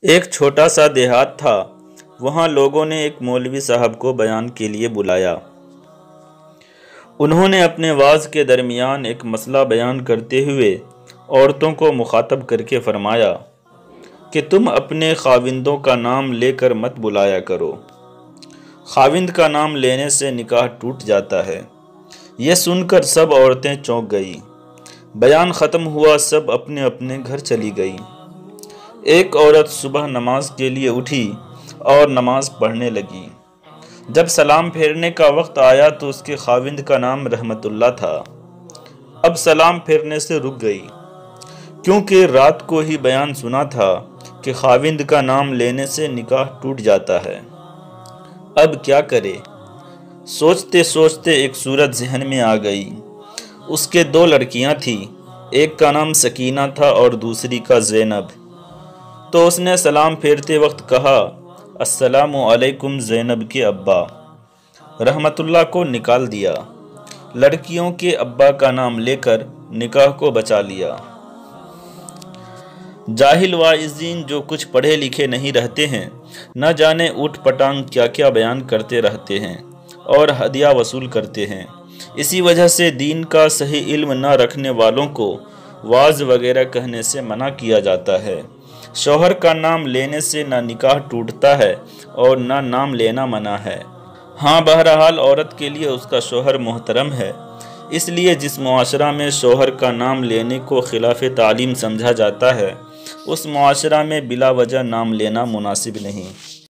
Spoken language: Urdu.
ایک چھوٹا سا دیہات تھا۔ وہاں لوگوں نے ایک مولوی صاحب کو بیان کے لیے بلایا۔ انہوں نے اپنے وعظ کے درمیان ایک مسئلہ بیان کرتے ہوئے عورتوں کو مخاطب کر کے فرمایا کہ تم اپنے خاوندوں کا نام لے کر مت بلایا کرو۔ خاوند کا نام لینے سے نکاح ٹوٹ جاتا ہے۔ یہ سن کر سب عورتیں چونک گئی۔ بیان ختم ہوا، سب اپنے اپنے گھر چلی گئی۔ ایک عورت صبح نماز کے لیے اٹھی اور نماز پڑھنے لگی۔ جب سلام پھیرنے کا وقت آیا تو اس کے خاوند کا نام رحمت اللہ تھا۔ اب سلام پھیرنے سے رک گئی، کیونکہ رات کو ہی بیان سنا تھا کہ خاوند کا نام لینے سے نکاح ٹوٹ جاتا ہے۔ اب کیا کرے؟ سوچتے سوچتے ایک صورت ذہن میں آ گئی۔ اس کے 2 لڑکیاں تھیں، ایک کا نام سکینہ تھا اور دوسری کا زینب۔ تو اس نے سلام پھیرتے وقت کہا، السلام علیکم زینب کے ابا۔ رحمت اللہ کو نکال دیا۔ لڑکیوں کے ابا کا نام لے کر نکاح کو بچا لیا۔ جاہل واعظین جو کچھ پڑھے لکھے نہیں رہتے ہیں، نہ جانے اوٹ پٹانگ کیا کیا بیان کرتے رہتے ہیں اور ہدیہ وصول کرتے ہیں۔ اسی وجہ سے دین کا صحیح علم نہ رکھنے والوں کو وعظ وغیرہ کہنے سے منع کیا جاتا ہے۔ شوہر کا نام لینے سے نہ نکاح ٹوٹتا ہے اور نہ نام لینا منع ہے۔ ہاں، بہرحال عورت کے لیے اس کا شوہر محترم ہے، اس لیے جس معاشرہ میں شوہر کا نام لینے کو خلاف تعلیم سمجھا جاتا ہے، اس معاشرہ میں بلا وجہ نام لینا مناسب نہیں۔